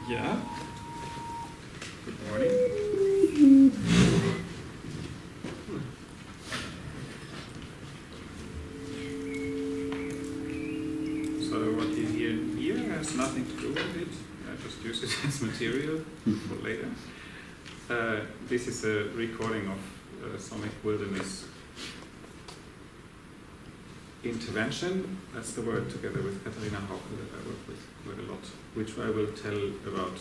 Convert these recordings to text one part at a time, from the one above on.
Yeah. Good morning. So what you hear here has nothing to do with it. I just use it as material for later. This is a recording of Sonic Wilderness Intervention. That's the word, together with Katharina Hauke, that I work with quite a lot, which I will tell about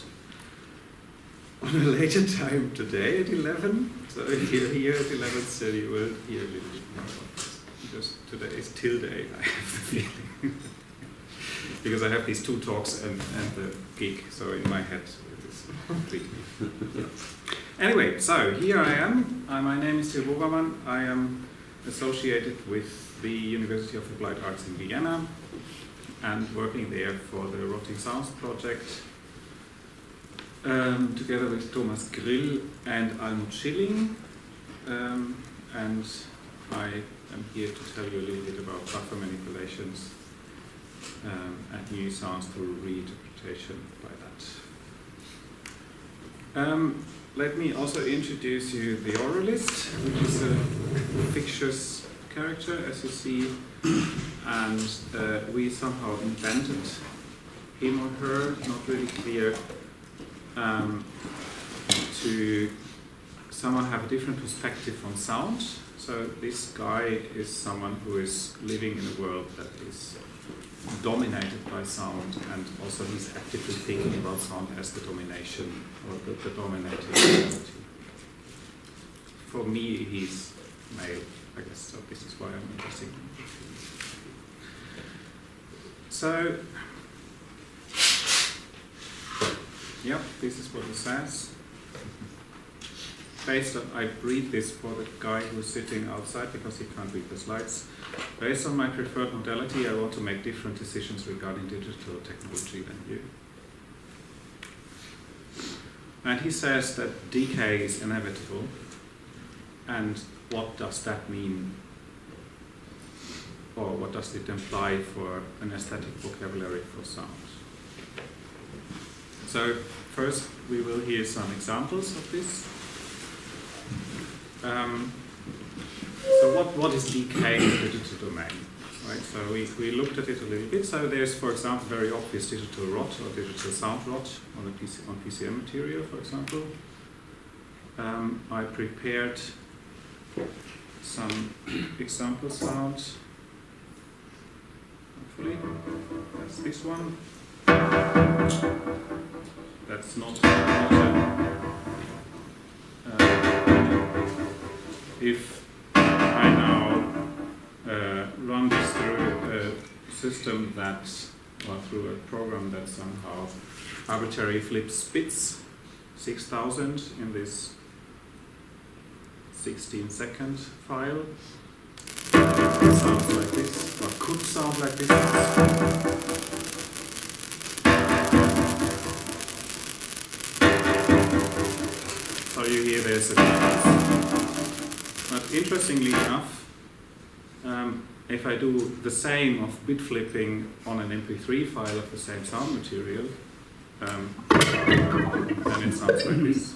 on a later time today at 11. So if you're here at 11, so you will hear a little bit more about this. Because today is Till Day, I have the feeling. Because I have these two talks and the gig, so in my head it is completely. Anyway, so here I am. My name is Till Bovermann. I am associated with the University of Applied Arts in Vienna and working there for the Rotting Sounds project together with Thomas Grill and Almut Schilling. And I am here to tell you a little bit about buffer manipulations and new sounds through reinterpretation by that. Let me also introduce you the oralist, which is a fictitious character, as you see, and we somehow invented him or her, not really clear, to someone have a different perspective on sound. So this guy is someone who is living in a world that is dominated by sound, and also he's actively thinking about sound as the domination or the dominating reality. For me, he's male, I guess, so this is why I'm interested. So, yeah, this is what it says. Based on, I read this for the guy who's sitting outside because he can't read the slides. Based on my preferred modality, I want to make different decisions regarding digital technology than you. And he says that decay is inevitable. And what does that mean? Or what does it imply for an aesthetic vocabulary for sound? So first we will hear some examples of this. So what is decay in the digital domain? Right, so we looked at it a little bit. So there's, for example, very obvious digital rot or digital sound rot on PCM material, for example. I prepared some example sounds. Hopefully, that's this one. That's not if I now run this through a system that, or through a program that somehow arbitrarily flips bits, 6,000 in this 16-second file, it sounds like this, or could sound like this. So you hear there's a difference. But interestingly enough, if I do the same of bit flipping on an MP3 file of the same sound material, then it sounds like this.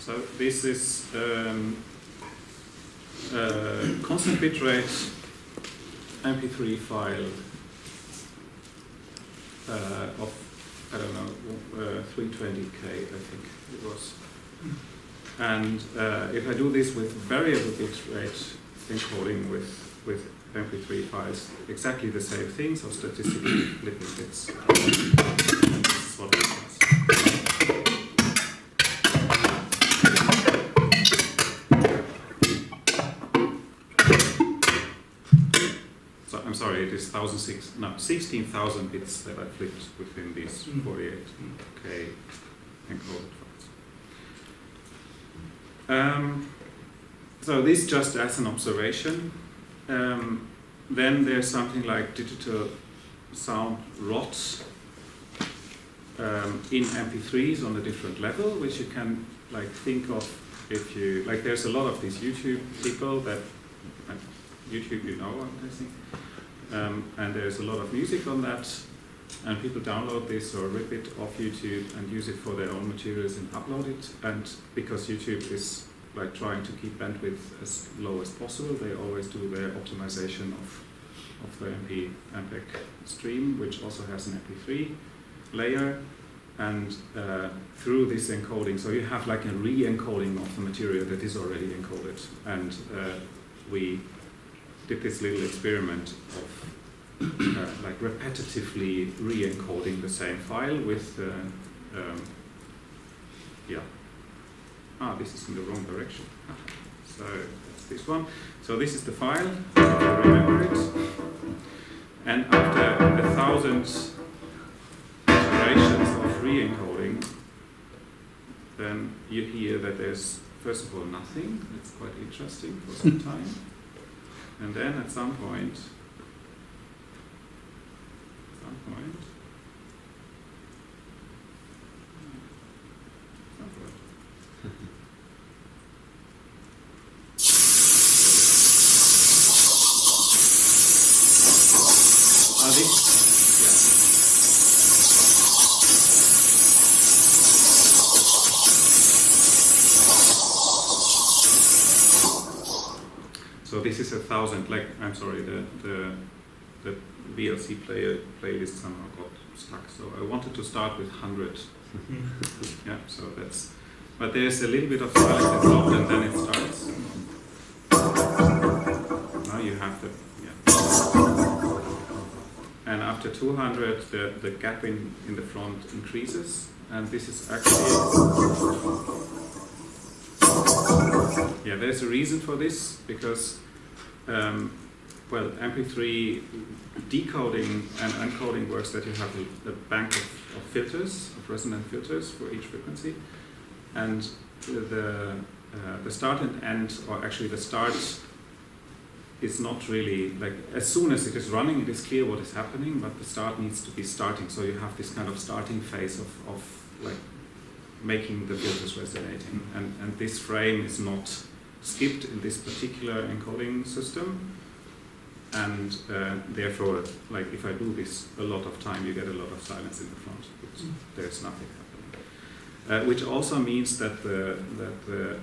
So this is constant bitrate MP3 file of, I don't know, 320K, I think it was. And if I do this with variable bitrate encoding with MP3 files, exactly the same thing, so statistically flipping bits. And this is what it does. I'm sorry, it is 16,000 bits that I flipped within these 48K encoded files. So this just as an observation. Then there's something like digital sound rot in MP3s on a different level, which you can like think of if you, like there's a lot of these YouTube people that, YouTube you know, I'm guessing, and there's a lot of music on that, and people download this or rip it off YouTube and use it for their own materials and upload it, and because YouTube is like trying to keep bandwidth as low as possible, they always do their optimization of the MPEG stream, which also has an MP3 layer, and through this encoding, so you have like a re-encoding of the material that is already encoded, and we did this little experiment of like repetitively re-encoding the same file with this is in the wrong direction. So that's this one. So this is the file, if you remember it. And after 1,000 iterations of re-encoding, then you hear that there's, first of all, nothing. That's quite interesting for some time. And then at some point, so this is 1,000, like, I'm sorry, the VLC playlist somehow got stuck, so I wanted to start with 100. Yeah, so that's, but there's a little bit of silence involved and then it starts. Now you have the, and after 200 the gap in the front increases, and this is actually, there's a reason for this, because MP3 decoding and encoding works that you have a bank of filters, of resonant filters for each frequency, and the start and end, or actually the start is not really, like, as soon as it is running, it is clear what is happening, but the start needs to be starting, so you have this kind of starting phase of like making the filters resonating, and this frame is not skipped in this particular encoding system, and therefore, like, if I do this a lot of time, you get a lot of silence in the front, because there's nothing happening. Which also means that the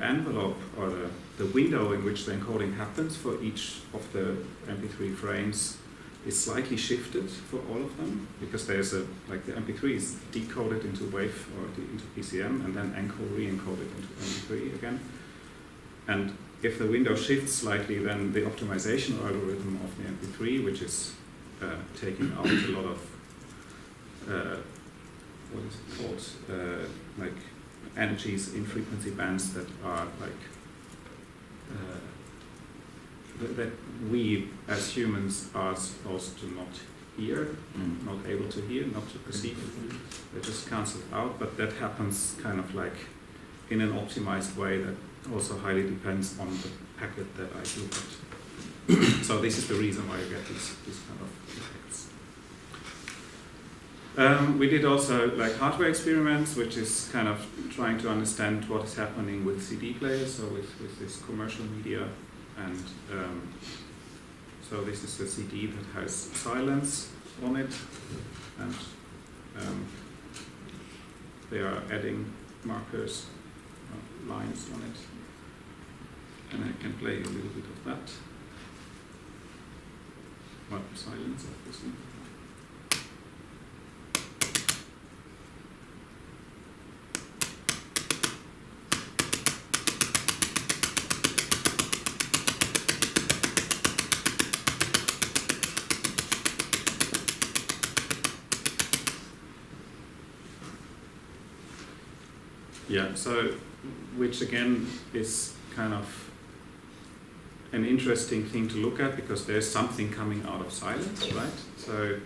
envelope, or the window in which the encoding happens for each of the MP3 frames is slightly shifted for all of them, because there's the MP3 is decoded into WAV or into PCM, and then re-encoded into MP3 again. And if the window shifts slightly, then the optimization algorithm of the MP3, which is taking out a lot of what is it called, like energies in frequency bands that are like that we as humans are supposed to not hear, not able to hear, not to perceive. They're just cancelled out, but that happens kind of like in an optimized way that also highly depends on the packet that I look at. So this is the reason why you get these kind of effects. We did also like hardware experiments, which is kind of trying to understand what is happening with CD players, so with this commercial media. And so this is a CD that has silence on it, and they are adding markers, lines on it. And I can play a little bit of that. Well, silence, obviously. Yeah, so, which again is kind of an interesting thing to look at, because there's something coming out of silence, right? So,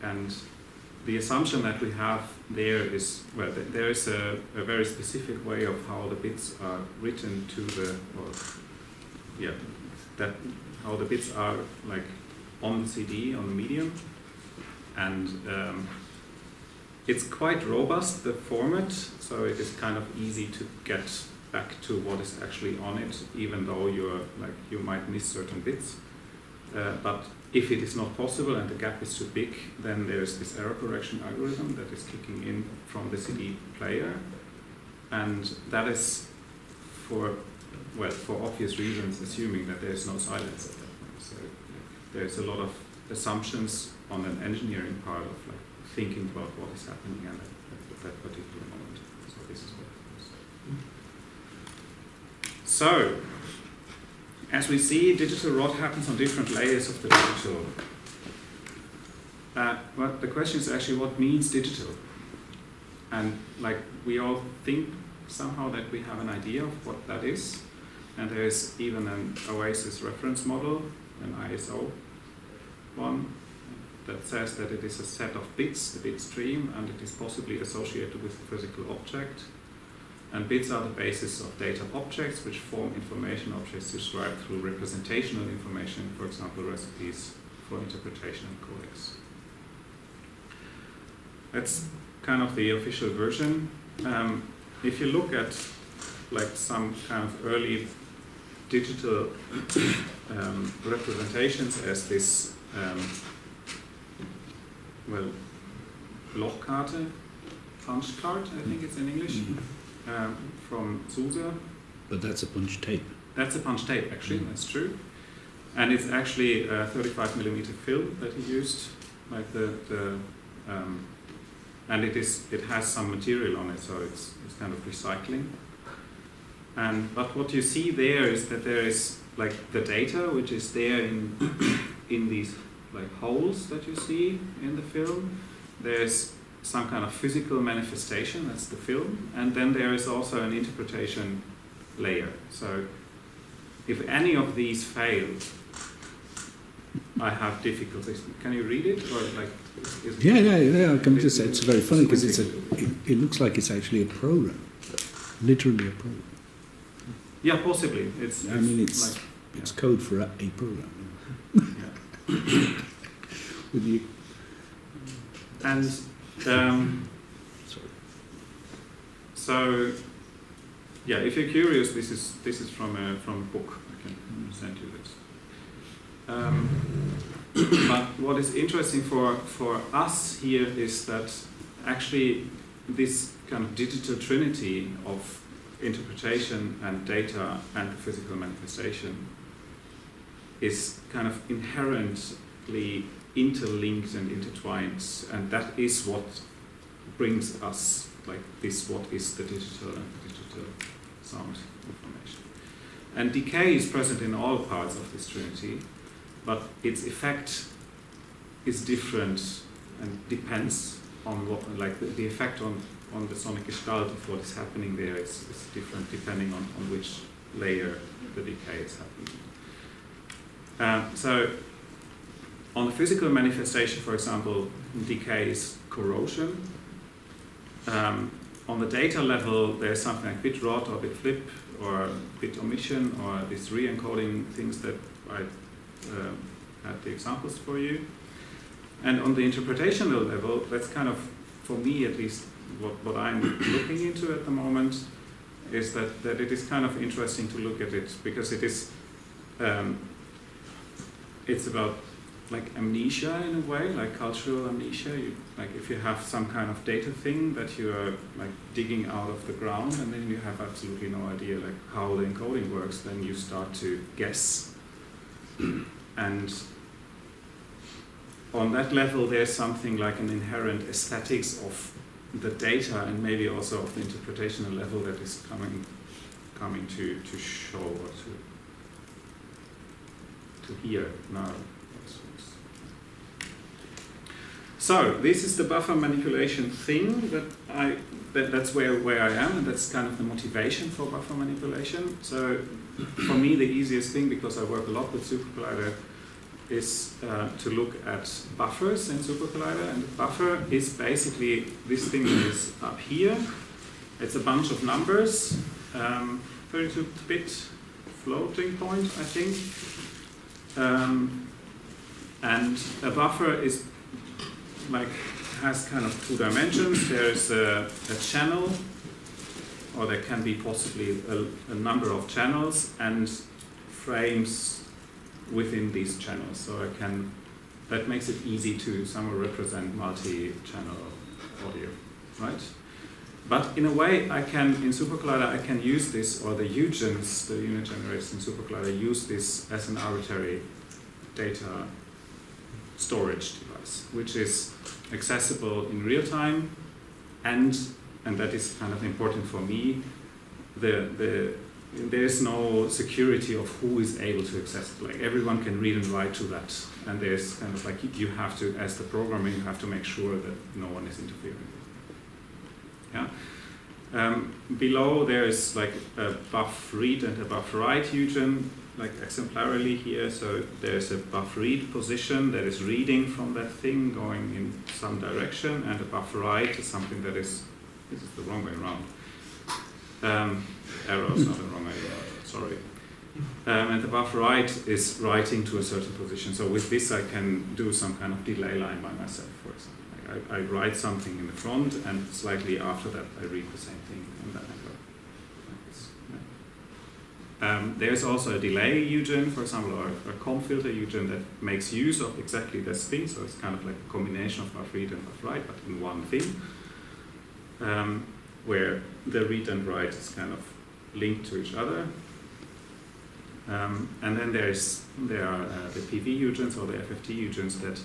and the assumption that we have there is, well, there is a very specific way of how the bits are written to the, that how the bits are like on the CD, on the medium, and it's quite robust, the format, so it is kind of easy to get back to what is actually on it, even though you might miss certain bits. But if it is not possible and the gap is too big, then there's this error correction algorithm that is kicking in from the CD player, and that is for obvious reasons, assuming that there's no silence at that point. So there's a lot of assumptions on an engineering part of thinking about what is happening at that particular moment. So this is what it is. So, as we see, digital rot happens on different layers of the digital. But the question is actually what means digital? And we all think somehow that we have an idea of what that is. And there is even an OASIS reference model, an ISO one, that says that it is a set of bits, the bit stream, and it is possibly associated with a physical object. And bits are the basis of data objects, which form information objects described through representational information, for example, recipes for interpretation and codecs. That's kind of the official version. If you look at some kind of early digital representations as this Lochkarte, punch card, I think it's in English, from Zuse. But that's a punch tape. That's a punch tape, actually, that's true. And it's actually a 35mm film that he used, and it has some material on it, so it's kind of recycling. But what you see there is that there is the data, which is there in these holes that you see in the film. There's some kind of physical manifestation, that's the film, and then there is also an interpretation layer. So if any of these fail, I have difficulties. Can you read it? Or Yeah. I can just say it's very funny because it looks like it's actually a program, literally a program. Yeah, possibly. It's code for a program. Yeah. With you. And sorry. So yeah, if you're curious, this is from a book. I can send you this. But what is interesting for us here is that actually this kind of digital trinity of interpretation and data and physical manifestation is kind of inherently interlinked and intertwined, and that is what brings us what is the digital and digital sound information. And decay is present in all parts of this trinity, but its effect is different and depends on what, the effect on the sonic gestalt of what is happening there is different depending on which layer the decay is happening. So on the physical manifestation, for example, decay is corrosion. On the data level, there's something like bit rot or bit flip or bit omission or these re-encoding things that I had the examples for you. And on the interpretational level, that's kind of, for me at least, what I'm looking into at the moment, is that it is kind of interesting to look at it because it is, it's about amnesia in a way, cultural amnesia. If you have some kind of data thing that you are digging out of the ground and then you have absolutely no idea how the encoding works, then you start to guess. And on that level, there's something like an inherent aesthetics of the data and maybe also of the interpretational level that is coming to show or to hear now. So this is the buffer manipulation thing that's where I am, and that's kind of the motivation for buffer manipulation. So for me, the easiest thing, because I work a lot with SuperCollider, is to look at buffers in SuperCollider, and the buffer is basically this thing that is up here. It's a bunch of numbers, 32-bit floating point, I think, and a buffer is has kind of two dimensions. There's a channel or there can be possibly a number of channels and frames within these channels. So that makes it easy to somehow represent multi-channel audio, right? But in a way, in SuperCollider, I can use this, or the UGENs, the unit generators in SuperCollider, use this as an arbitrary data storage device, which is accessible in real time, and that is kind of important for me. There is no security of who is able to access it. Like, everyone can read and write to that, and there's kind of like, you have to, as the programmer, you have to make sure that no one is interfering. Yeah. Below there is like a buff read and a buff write UGEN, like exemplarily here. So there's a buff read position that is reading from that thing going in some direction, and a buff write is something that is, this is the wrong way around. Arrows, not the wrong way around, sorry. And the buff write is writing to a certain position. So with this I can do some kind of delay line by myself, for example. I write something in the front, and slightly after that I read the same thing, and then I go like this. Yeah. There's also a delay UGEN, for example, or a comp filter UGEN that makes use of exactly this thing. So it's kind of like a combination of buff read and buff write, but in one thing, where the read and write is kind of linked to each other. And then there are the PV UGENs or the FFT UGENs that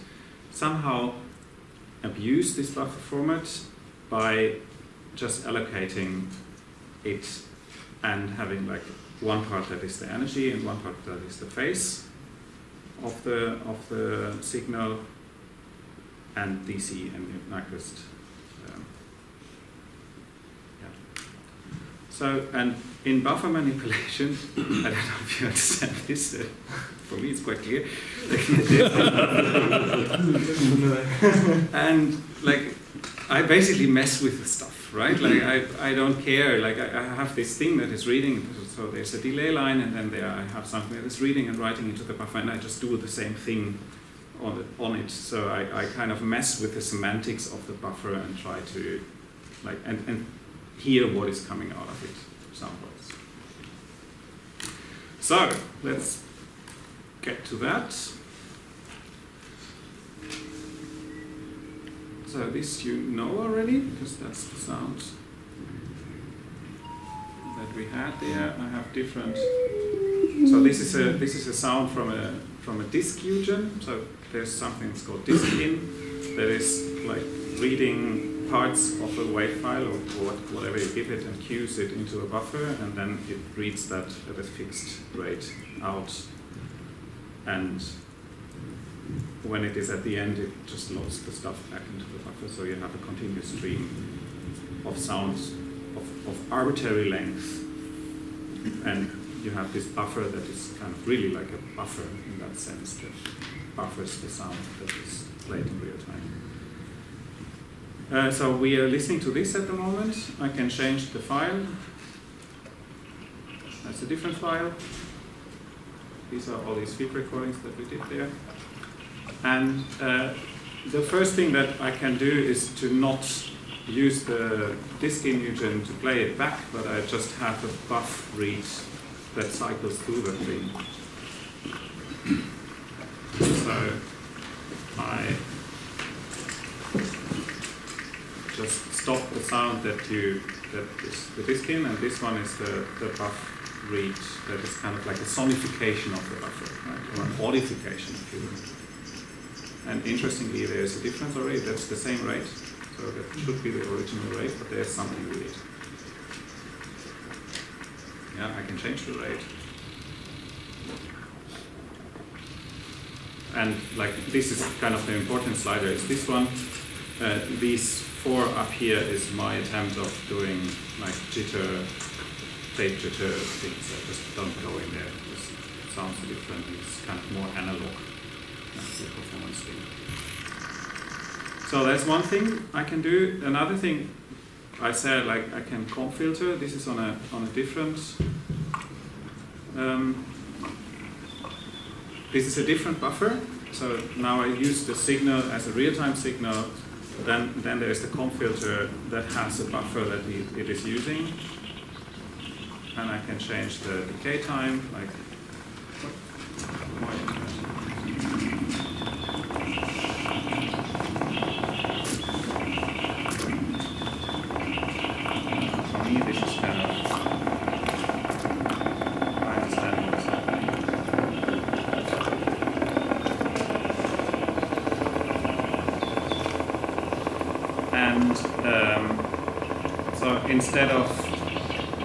somehow abuse this buffer format by just allocating it and having like one part that is the energy and one part that is the phase of the signal, and DC and Nyquist. So, and in buffer manipulation, I don't know if you understand this, for me it's quite clear. And like, I basically mess with the stuff, right? Like, I don't care, like I have this thing that is reading, so there's a delay line, and then there I have something that is reading and writing into the buffer, and I just do the same thing on it. So I kind of mess with the semantics of the buffer and try to, like, and hear what is coming out of it someplace. So let's get to that. So this you know already, because that's the sound that we had there. I have different. So this is a sound from a disk UGEN. So there's something that's called disk in that is like reading parts of a wave file or whatever you give it and cues it into a buffer, and then it reads that at a fixed rate out, and when it is at the end it just loads the stuff back into the buffer, so you have a continuous stream of sounds of arbitrary length, and you have this buffer that is kind of really like a buffer in that sense, that buffers the sound that is played in real time. So we are listening to this at the moment. I can change the file. That's a different file. These are all these feed recordings that we did there. And the first thing that I can do is to not use the disk-in UGEN to play it back, but I just have a buff read that cycles through the thing. So I just stop the sound that is the disk-in, and this one is the buff read that is kind of like a sonification of the buffer, right? Or an audification, if you will. And interestingly, there's a difference already. That's the same rate, so that should be the original rate, but there's something weird. Yeah, I can change the rate. And like, this is kind of the important slider, is this one. These 4 up here is my attempt of doing like jitter, tape jitter things. I just don't go in there. It sounds different. It's kind of more analog, the performance thing. So that's one thing I can do. Another thing I said, like, I can comp filter. This is on a different. This is a different buffer. So now I use the signal as a real-time signal. Then there is the comp filter that has a buffer that it is using. and I can change the decay time, like for me this is kind of I understand what's happening. And so instead of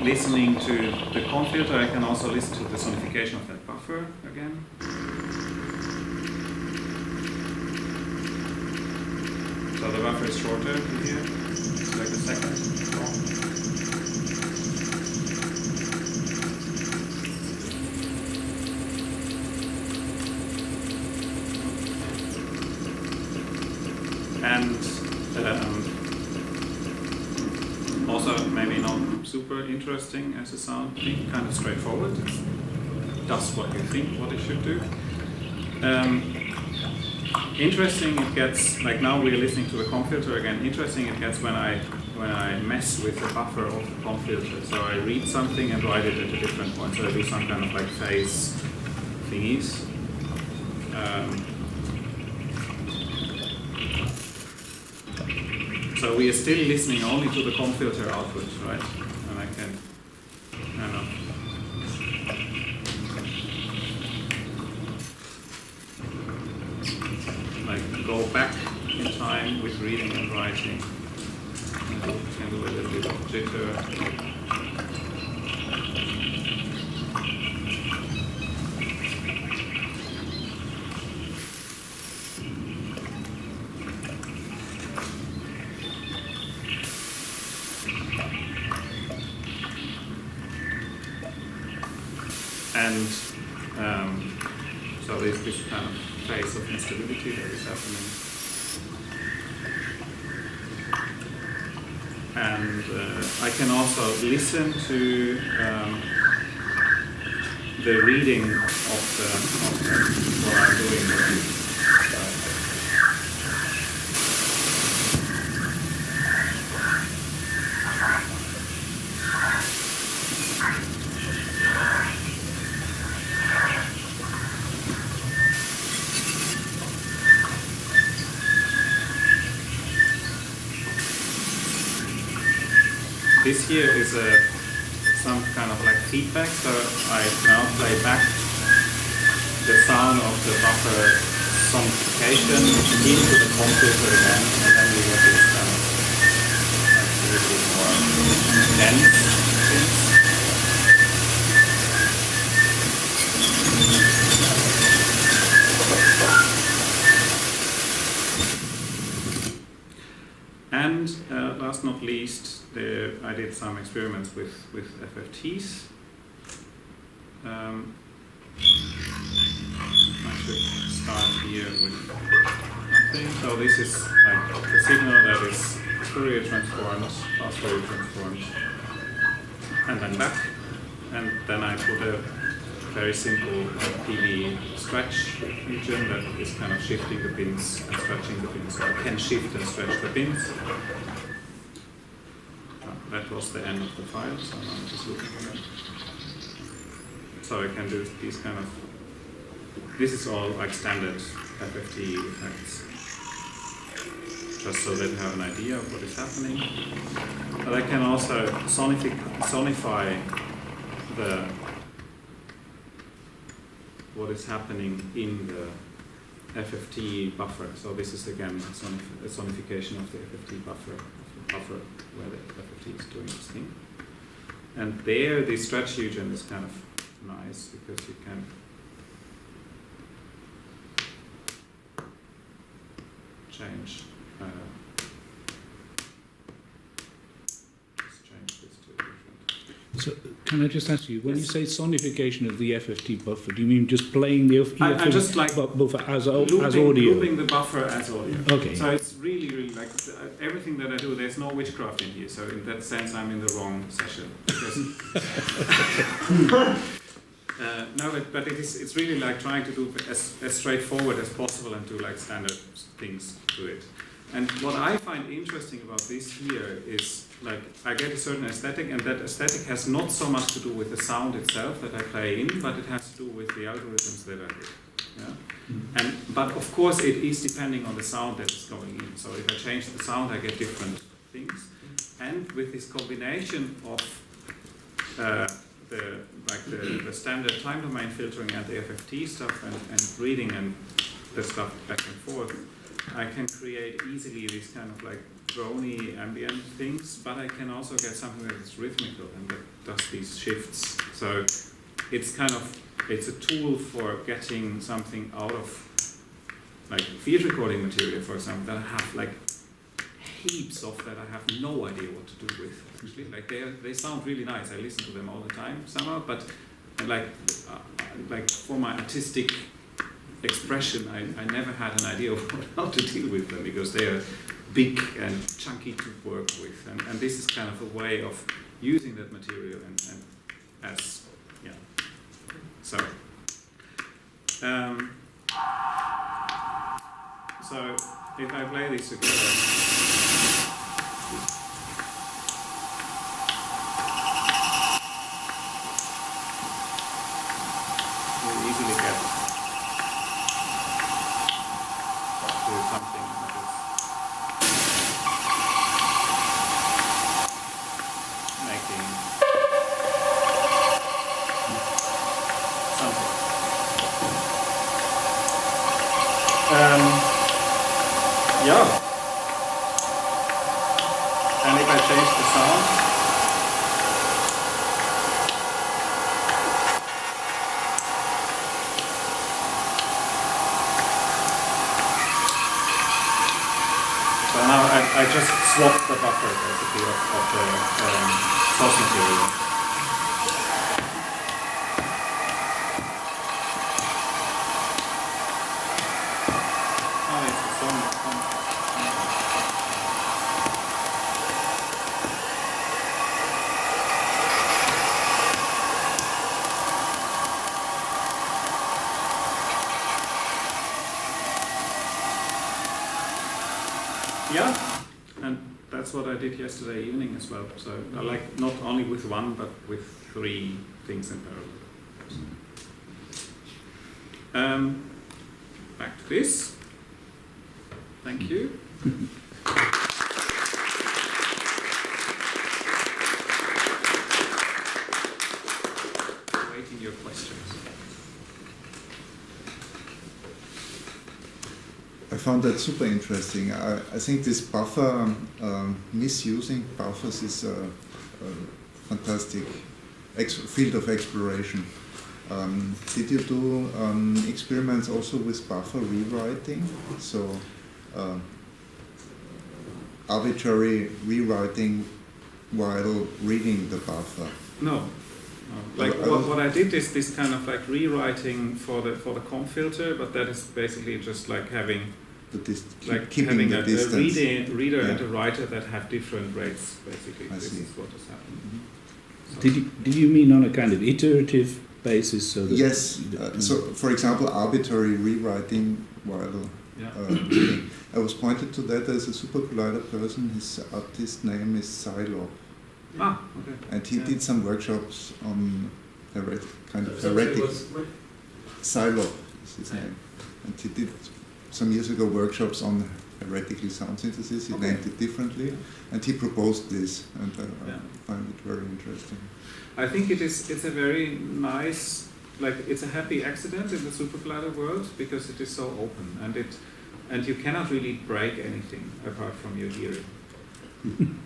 listening to the comb filter, I can also listen to the sonification of that buffer again. So the buffer is shorter here, it's like a second long. And also maybe not super interesting as a sound thing, kind of straightforward. It does what you think what it should do. Interesting it gets, like now we're listening to the comb filter again, interesting it gets when I mess with the buffer of the comb filter. So I read something and write it at a different point. So I do some kind of like phase thingies. So we are still listening only to the comb filter output, right? And I can kind of like go back in time with reading and writing. And I can do a little bit of jitter. And so there's this kind of phase of instability that is happening. And I can also listen to the reading of what I'm doing. This here is some kind of like feedback, so I now play back the sound of the buffer sonification into the comb filter again, and then we get this kind of like a little bit more dense things. And last not least, I did some experiments with FFTs. I should start here with nothing. So this is like the signal that is Fourier transformed, fast Fourier transformed, and then back. And then I put a very simple PV stretch region that is kind of shifting the pins and stretching the pins. So I can shift and stretch the pins. That was the end of the file, so now I'm just looking for that. So I can do these kind of, this is all like standard FFT effects, just so that you have an idea of what is happening. But I can also sonify what is happening in the FFT buffer. So this is again a sonification of the FFT buffer, where the FFT is doing its thing. And there, the stretch region is kind of nice because you can change. Let's change this to different. So, can I just ask you, when you say sonification of the FFT buffer, do you mean just playing the I just like buffer as audio? Looping the buffer as audio. Okay. So it's really like everything that I do. There's no witchcraft in here. So in that sense, I'm in the wrong session. No, but it's really like trying to do as straightforward as possible and do like standard things to it. And what I find interesting about this here is like I get a certain aesthetic, and that aesthetic has not so much to do with the sound itself that I play in, but it has to do with the algorithms that I do. Yeah? But of course it is depending on the sound that is going in. So if I change the sound, I get different things. And with this combination of the standard time domain filtering and the FFT stuff and reading and the stuff back and forth, I can create easily these kind of like drony ambient things, but I can also get something that is rhythmical and that does these shifts. So it's a tool for getting something out of like field recording material, for example, that I have like heaps of that I have no idea what to do with. Actually, like they sound really nice. I listen to them all the time somehow, but like for my artistic expression, I never had an idea of how to deal with them because they are big and chunky to work with, and this is kind of a way of using that material and as yeah. So so if I play this together. Easily get to something that is making something. Yeah. And if I change the sound, I just swapped the buffer basically of the source material. Oh, it's the song. Yeah. And that's what I did yesterday evening as well. So I like not only with one, but with 3 things in parallel. Back to this. Thank you. Waiting your questions. I found that super interesting. I think this buffer, misusing buffers is a fantastic field of exploration. Did you do experiments also with buffer rewriting? So arbitrary rewriting while reading the buffer? No. Like what I did is this kind of like rewriting for the comp filter, but that is basically just like having having a reader and a writer that have different rates. Basically, this is what has happened. Mm-hmm. So did you mean on a kind of iterative basis? So that yes. So, for example, arbitrary rewriting while reading. I was pointed to that as a super collider person. His artist name is Silo. Ah, okay. And he did some workshops on heretical. Silo is his name. And he did some years ago workshops on heretical sound synthesis. He named it differently, and he proposed this, and I find it very interesting. I think it's a very nice, like it's a happy accident in the super collider world because it is so open, and you cannot really break anything apart from your hearing,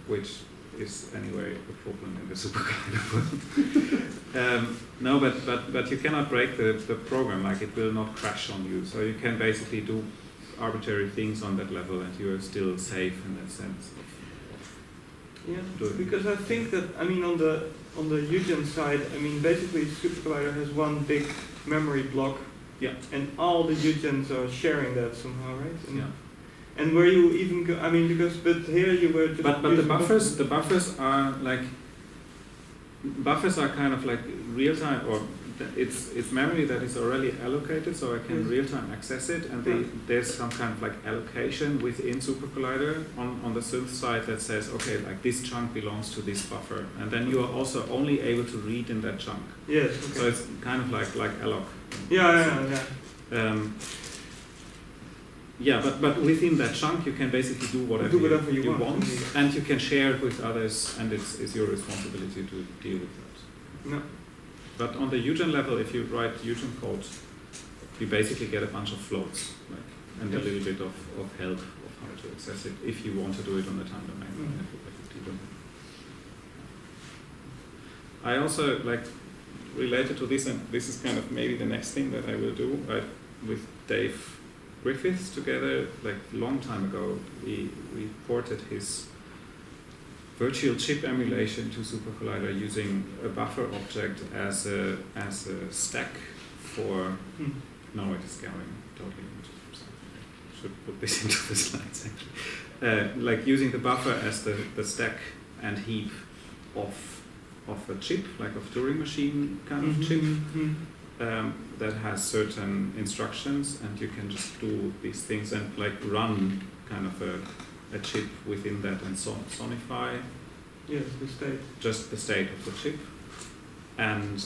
which is anyway a problem in the super collider world. No, but you cannot break the program, like it will not crash on you. So you can basically do arbitrary things on that level, and you are still safe in that sense. Yeah, because I think that, I mean, on the Eugen side, I mean, basically super collider has one big memory block. Yeah. And all the Eugens are sharing that somehow, right? And yeah. And where you even go, I mean, but here you were just. But the buffers are like, buffers are kind of like real time, or it's memory that is already allocated, so I can Yes. real-time access it, and there's some kind of like allocation within SuperCollider on the synth side that says, okay, like this chunk belongs to this buffer, and then you are also only able to read in that chunk. Yes. So Okay. it's kind of like alloc. Yeah. But within that chunk you can basically do whatever, you want, indeed. and you can share it with others, and it's your responsibility to deal with that. No. But on the Eugen level, if you write Eugen code, you basically get a bunch of floats, like, and a little bit of help of how to access it if you want to do it on the time domain. I also, like, related to this, and this is kind of maybe the next thing that I will do, with Dave Griffiths together, like a long time ago, we ported his virtual chip emulation to SuperCollider using a buffer object as a stack for. No, it is going totally into. I should put this into the slides actually. Like using the buffer as the stack and heap of a chip, like of Turing machine kind of chip. That has certain instructions, and you can just do these things and like run kind of a chip within that and sonify. Yes, the state. Just the state of the chip, and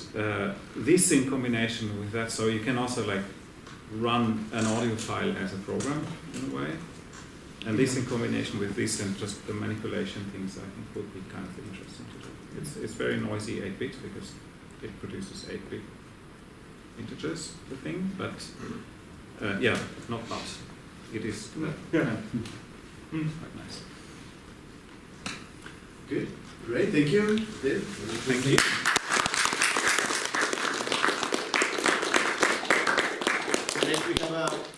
this in combination with that, so you can also like run an audio file as a program in a way, and this in combination with this and just the manipulation things, I think would be kind of interesting to do. It's very noisy 8-bit because it produces 8-bit integers, the thing, but not but. It is Yeah. quite nice. Good. Great. Thank you, Dave. Thank you. Next we have a